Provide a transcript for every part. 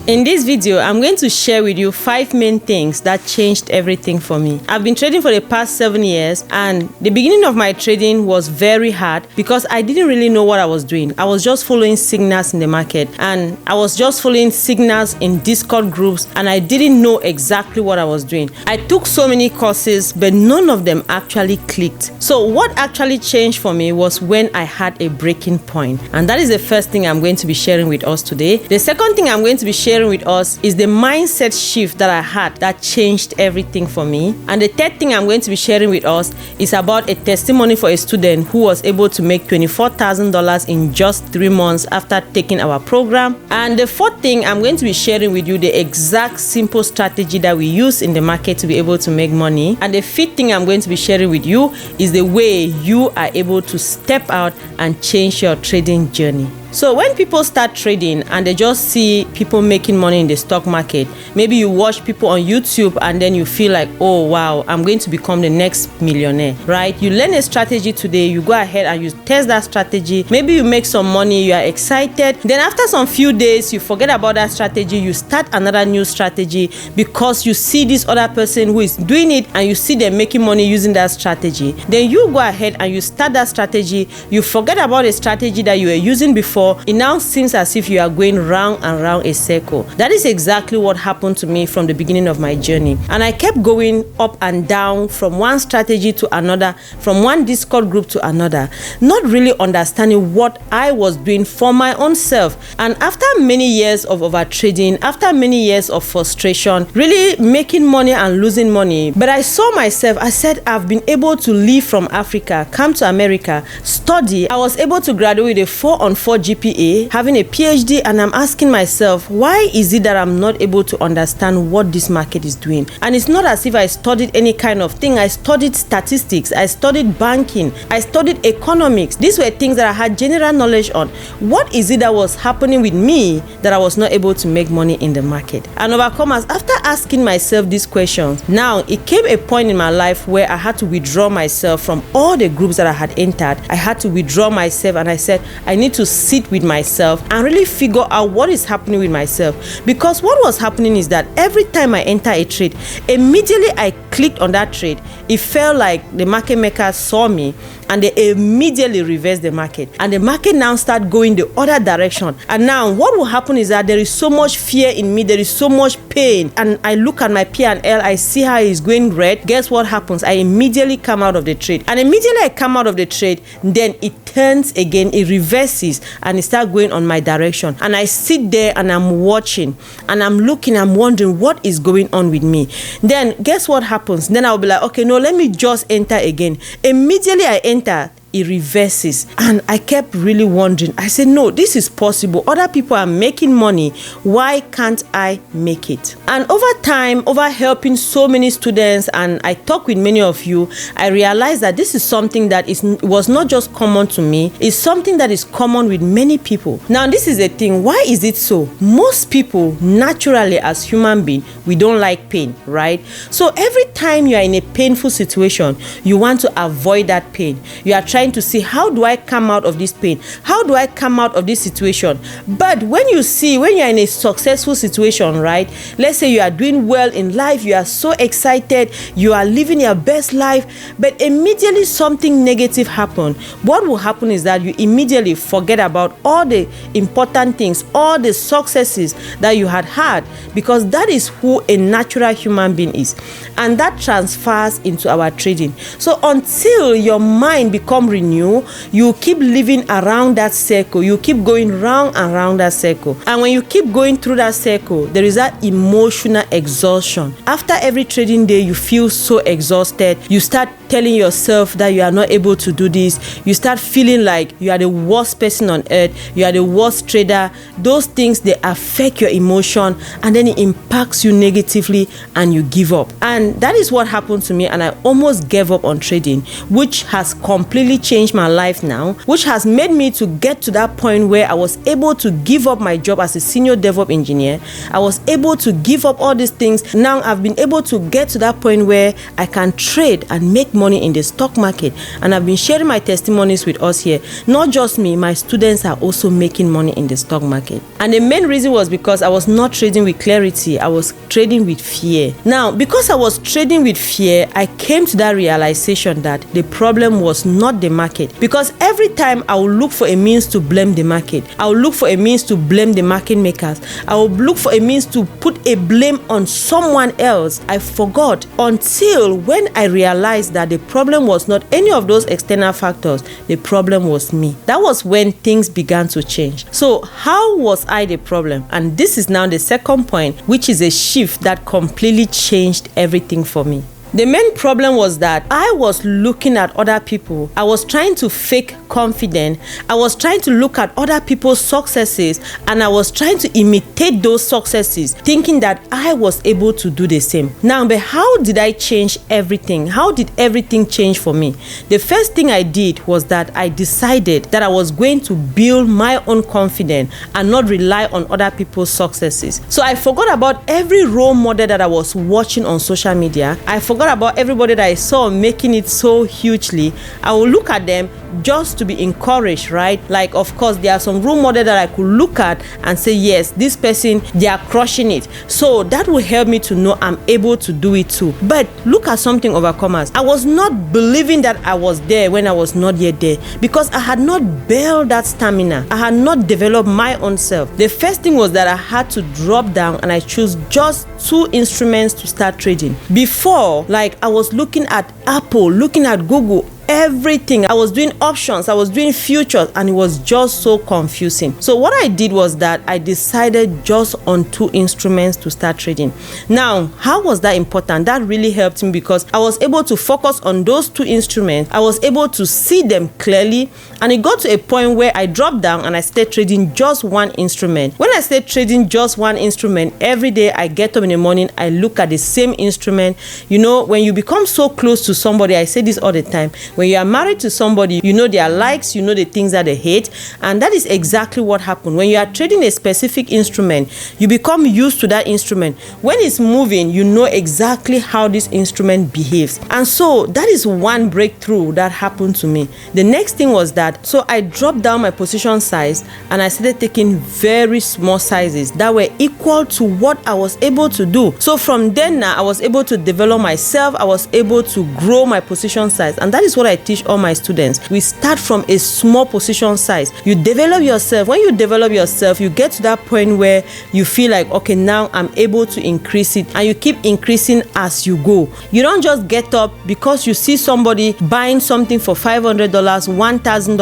In this video, I'm going to share with you 5 main things that changed everything for me. I've been trading for the past 7 years, and the beginning of my trading was very hard because I didn't really know what I was doing. I was just following signals in the market, and I was just following signals in Discord groups, and I didn't know exactly what I was doing. I took so many courses, but none of them actually clicked. So what actually changed for me was when I had a breaking point, and that is the first thing I'm going to be sharing with us today. The second thing I'm going to be sharing with us is the mindset shift that I had that changed everything for me. And the third thing I'm going to be sharing with us is about a testimony for a student who was able to make $24,000 in just 3 months after taking our program. And the fourth thing I'm going to be sharing with you the exact simple strategy that we use in the market to be able to make money. And the fifth thing I'm going to be sharing with you is the way you are able to step out and change your trading journey. So when people start trading and they just see people making money in the stock market, maybe you watch people on YouTube and then you feel like, oh wow, I'm going to become the next millionaire, right? You learn a strategy today, you go ahead and you test that strategy. Maybe you make some money, you are excited. Then after some few days, you forget about that strategy, you start another new strategy because you see this other person who is doing it and you see them making money using that strategy. Then you go ahead and you start that strategy. You forget about the strategy that you were using before. It now seems as if you are going round and round a circle. That is exactly what happened to me from the beginning of my journey. And I kept going up and down from one strategy to another, from one Discord group to another, not really understanding what I was doing for my own self. And after many years of overtrading, after many years of frustration, really making money and losing money, but I saw myself, I said, I've been able to leave from Africa, come to America, study. I was able to graduate with a 4.4 GPA, having a PhD, and I'm asking myself, why is it that I'm not able to understand what this market is doing? And it's not as if I studied any kind of thing. I studied statistics, I studied banking, I studied economics. These were things that I had general knowledge on. What is it that was happening with me that I was not able to make money in the market? And overcomers, after asking myself these questions, now it came a point in my life where I had to withdraw myself from all the groups that I had entered. I had to withdraw myself, and I said, I need to sit with myself and really figure out what is happening with myself. Because what was happening is that every time I enter a trade, immediately I clicked on that trade, it felt like the market maker saw me and they immediately reversed the market, and the market now start going the other direction. And now what will happen is that there is so much fear in me, there is so much pain, and I look at my P&L, I see how it's going red. Guess what happens? I immediately come out of the trade, and immediately I come out of the trade, then it turns again, it reverses, and it starts going on my direction. And I sit there and I'm watching and I'm looking, I'm wondering what is going on with me. Then guess what happens? Then I'll be like, okay, no, let me just enter again. Immediately I enter, it reverses. And I kept really wondering. I said, no, this is possible. Other people are making money. Why can't I make it? And over time, over helping so many students, and I talk with many of you, I realized that this is something that was not just common to me. It's something that is common with many people. Now, this is the thing. Why is it so? Most people, naturally, as human beings, we don't like pain, right? So every time you are in a painful situation, you want to avoid that pain. You are trying to see, how do I come out of this pain? How do I come out of this situation? But when you are in a successful situation, right? Let's say you are doing well in life, you are so excited, you are living your best life, but immediately something negative happens. What will happen is that you immediately forget about all the important things, all the successes that you had, because that is who a natural human being is. And that transfers into our trading. So until your mind becomes renewed, you keep living around that circle. You keep going round and round that circle. And when you keep going through that circle, there is that emotional exhaustion. After every trading day, you feel so exhausted. You start telling yourself that you are not able to do this. You start feeling like you are the worst person on earth. You are the worst trader. Those things, they affect your emotion, and then it impacts you negatively, and you give up. And that is what happened to me, and I almost gave up on trading, which has completely changed my life now, which has made me to get to that point where I was able to give up my job as a senior DevOps engineer. I was able to give up all these things. Now I've been able to get to that point where I can trade and make money in the stock market, and I've been sharing my testimonies with us here. Not just me, my students are also making money in the stock market. And the main reason was because I was not trading with clarity, I was trading with fear. Now, because I was trading with fear, I came to that realization that the problem was not the market. Because every time I would look for a means to blame the market, I would look for a means to blame the market makers, I would look for a means to put a blame on someone else, I forgot until when I realized that the problem was not any of those external factors, the problem was me. That was when things began to change. So how was I the problem? And this is now the second point, which is a shift that completely changed everything for me. The main problem was that I was looking at other people. I was trying to fake confidence. I was trying to look at other people's successes, and I was trying to imitate those successes, thinking that I was able to do the same. Now, but how did I change everything? How did everything change for me? The first thing I did was that I decided that I was going to build my own confidence and not rely on other people's successes. So I forgot about every role model that I was watching on social media. I forgot about everybody that I saw making it so hugely. I will look at them just to be encouraged, right? Like, of course, there are some role models that I could look at and say, yes, this person, they are crushing it. So that will help me to know I'm able to do it too. But look at something, overcomers. I was not believing that I was there when I was not yet there, because I had not built that stamina. I had not developed my own self. The first thing was that I had to drop down and I chose just 2 instruments to start trading. Before, like, I was looking at Apple, looking at Google, everything. I was doing options, I was doing futures, and it was just so confusing. So what I did was that I decided just on 2 instruments to start trading. Now, how was that important? That really helped me because I was able to focus on those 2 instruments. I was able to see them clearly, and it got to a point where I dropped down and I started trading just 1 instrument. When I started trading just 1 instrument, every day I get up in the morning, I look at the same instrument. You know, when you become so close to somebody, I say this all the time, when you are married to somebody, you know their likes, you know the things that they hate, and that is exactly what happened. When you are trading a specific instrument, you become used to that instrument. When it's moving, you know exactly how this instrument behaves. And so that is one breakthrough that happened to me. The next thing was that, so I dropped down my position size and I started taking very small sizes that were equal to what I was able to do. So from then now, I was able to develop myself, I was able to grow my position size, and that is what I teach all my students. We start from a small position size. You develop yourself. When you develop yourself, you get to that point where you feel like, okay, now I'm able to increase it, and you keep increasing as you go. You don't just get up because you see somebody buying something for $500, $1,000,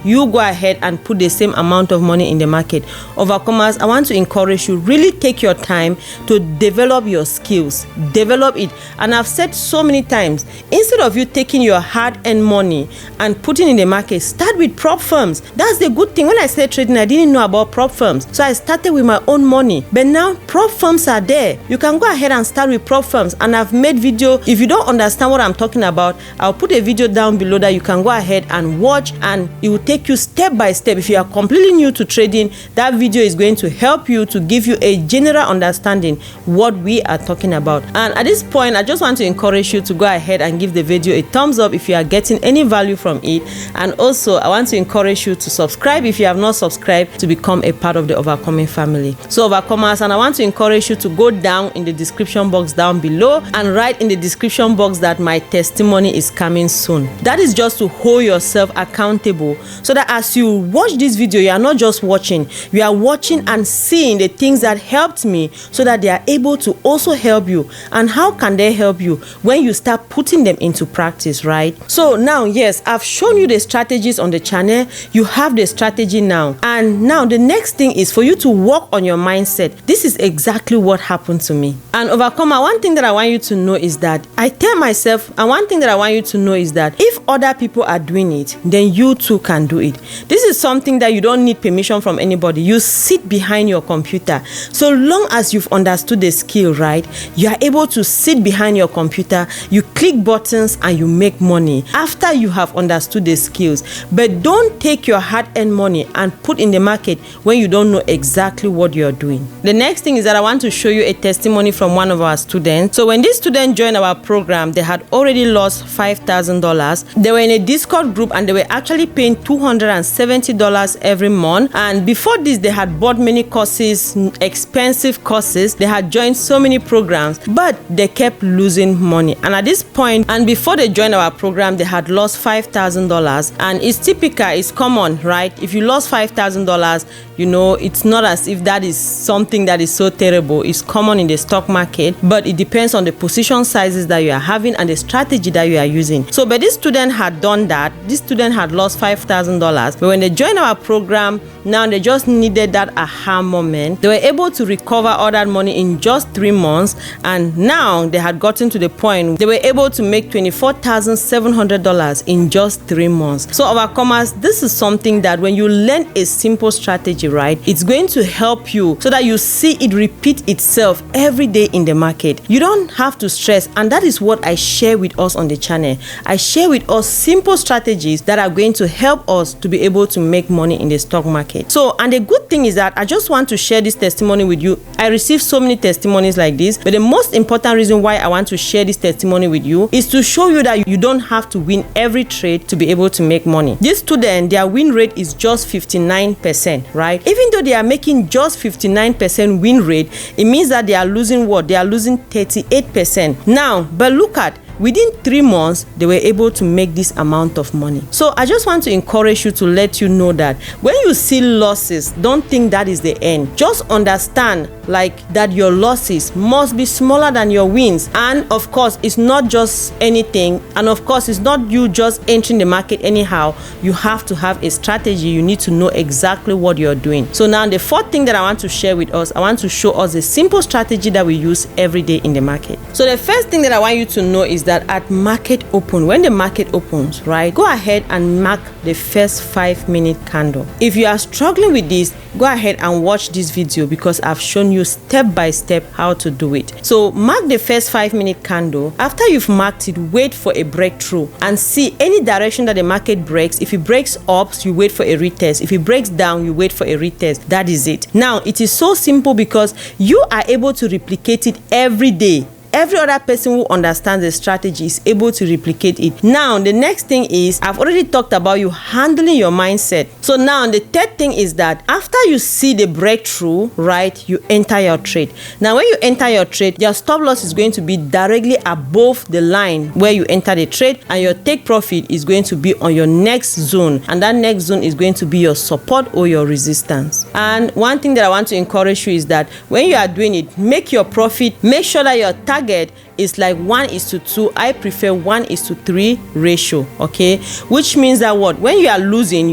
you go ahead and put the same amount of money in the market. Overcomers, I want to encourage you, really take your time to develop your skills. Develop it. And I've said so many times, instead of you taking your hard-earned money and putting in the market, start with prop firms. That's the good thing. When I started trading, I didn't know about prop firms, so I started with my own money. But now prop firms are there. You can go ahead and start with prop firms, and I've made video. If you don't understand what I'm talking about, I'll put a video down below that you can go ahead and watch, and it will take you step by step. If you are completely new to trading, that video is going to help you to give you a general understanding what we are talking about. And at this point, I just want to encourage you to go ahead and give the video a thumbs up if you are getting any value from it. And also, I want to encourage you to subscribe if you have not subscribed, to become a part of the Overcoming family. So overcomers, and I want to encourage you to go down in the description box down below and write in the description box that my testimony is coming soon. That is just to hold yourself accountable, so that as you watch this video, you are not just watching, you are watching and seeing the things that helped me, so that they are able to also help you. And how can they help you? When you start putting them into practice, right? So now, yes, I've shown you the strategies on the channel. You have the strategy now. And now the next thing is for you to work on your mindset. This is exactly what happened to me. And overcomer, one thing that I want you to know is that I tell myself, and one thing that I want you to know is that if other people are doing it, then you too can do it. This is something that you don't need permission from anybody. You sit behind your computer. So long as you've understood the skill, right, you are able to sit behind your computer, you click buttons and you make money. money after you have understood the skills. But don't take your hard-earned money and put in the market when you don't know exactly what you're doing. The next thing is that I want to show you a testimony from one of our students. So when this student joined our program, they had already lost $5,000. They were in a Discord group and they were actually paying $270 every month. And before this, they had bought many courses, expensive courses. They had joined so many programs, but they kept losing money. And at this point, and before they joined our program, they had lost $5,000. And it's typical, it's common, right? If you lost $5,000, you know, it's not as if that is something that is so terrible. It's common in the stock market, but it depends on the position sizes that you are having and the strategy that you are using. So, but this student had done that. This student had lost $5,000. But when they joined our program, now they just needed that aha moment. They were able to recover all that money in just 3 months. And now they had gotten to the point they were able to make $24,700 in just 3 months. So overcomers, this is something that when you learn a simple strategy, right, it's going to help you so that you see it repeat itself every day in the market. You don't have to stress, and that is what I share with us on the channel. I share with us simple strategies that are going to help us to be able to make money in the stock market. So, and the good thing is that I just want to share this testimony with you. I received so many testimonies like this, but the most important reason why I want to share this testimony with you is to show you that you don't have to win every trade to be able to make money. This student, their win rate is just 59%, right? Even though they are making just 59% win rate, it means that they are losing what? They are losing 38%. Now, but look at, within 3 months, they were able to make this amount of money. So I just want to encourage you to let you know that when you see losses, don't think that is the end. Just understand that your losses must be smaller than your wins. And of course, it's not just anything. And of course, it's not you just entering the market anyhow. You have to have a strategy. You need to know exactly what you're doing. So now the fourth thing that I want to share with us, I want to show us a simple strategy that we use every day in the market. So the first thing that I want you to know is that at market open, when the market opens, right, go ahead and mark the first 5-minute candle. If you are struggling with this, go ahead and watch this video because I've shown you step by step how to do it. So mark the first 5-minute candle. After you've marked it, wait for a breakthrough and see any direction that the market breaks. If it breaks up, you wait for a retest. If it breaks down, you wait for a retest. That is it. Now, it is so simple because you are able to replicate it every day. Every other person who understands the strategy is able to replicate it. Now, the next thing is, I've already talked about you handling your mindset. So now, the third thing is that after you see the breakthrough, right, you enter your trade. Now, when you enter your trade, your stop loss is going to be directly above the line where you enter the trade, and your take profit is going to be on your next zone. And that next zone is going to be your support or your resistance. And one thing that I want to encourage you is that when you are doing it, make your profit, make sure that your target is like 1:2. I prefer 1:3 ratio, okay? Which means that what? When you are losing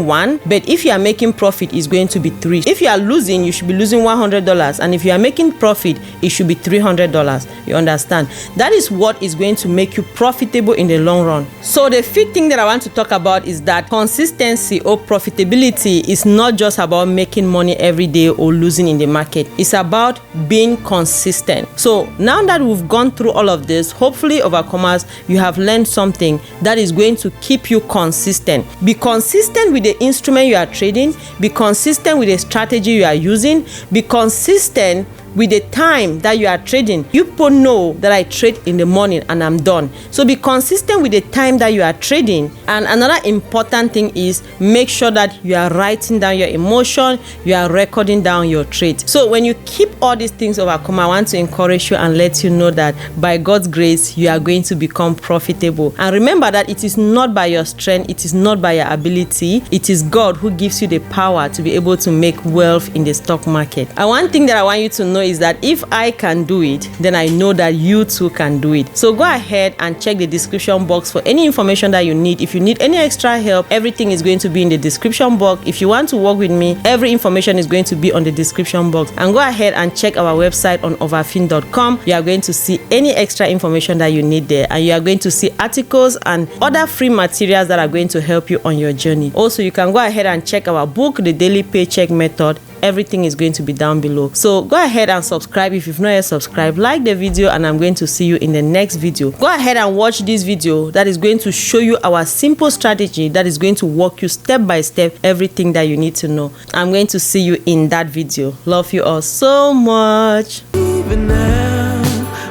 1, but if you are making profit, it's going to be 3. If you are losing, you should be losing $100, and if you are making profit, it should be $300. You understand? That is what is going to make you profitable in the long run. So the fifth thing that I want to talk about is that consistency or profitability is not just about making money every day or losing in the market. It's about being consistent. So now that we've gone through all of this, hopefully, overcomers, you have learned something that is going to keep you consistent. Be consistent with the instrument you are trading. Be consistent with the strategy you are using. Be consistent with the time that you are trading. You people know that I trade in the morning and I'm done. So be consistent with the time that you are trading. And another important thing is make sure that you are writing down your emotion, you are recording down your trades. So when you keep all these things overcome, I want to encourage you and let you know that by God's grace, you are going to become profitable. And remember that it is not by your strength, it is not by your ability, it is God who gives you the power to be able to make wealth in the stock market. And one thing that I want you to know is that if I can do it, then I know that you too can do it. So go ahead and check the description box for any information that you need. If you need any extra help, everything is going to be in the description box. If you want to work with me, every information is going to be on the description box. And go ahead and check our website on overfin.com. You are going to see any extra information that you need there, and you are going to see articles and other free materials that are going to help you on your journey. Also, you can go ahead and check our book, The Daily Paycheck Method. everything is going to be down below. So go ahead and subscribe if you've not yet subscribed. Like the video, and I'm going to see you in the next video. Go ahead and watch this video that is going to show you our simple strategy that is going to walk you step by step everything that you need to know. I'm going to see you in that video. Love you all so much. Even now,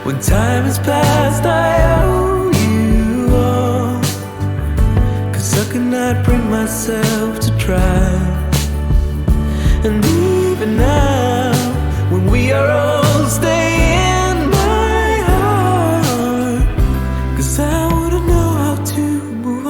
when time has passed, I owe you all, 'cause I cannot bring myself to try. And even now, when we are old, stay in my heart, 'cause I wanna know how to move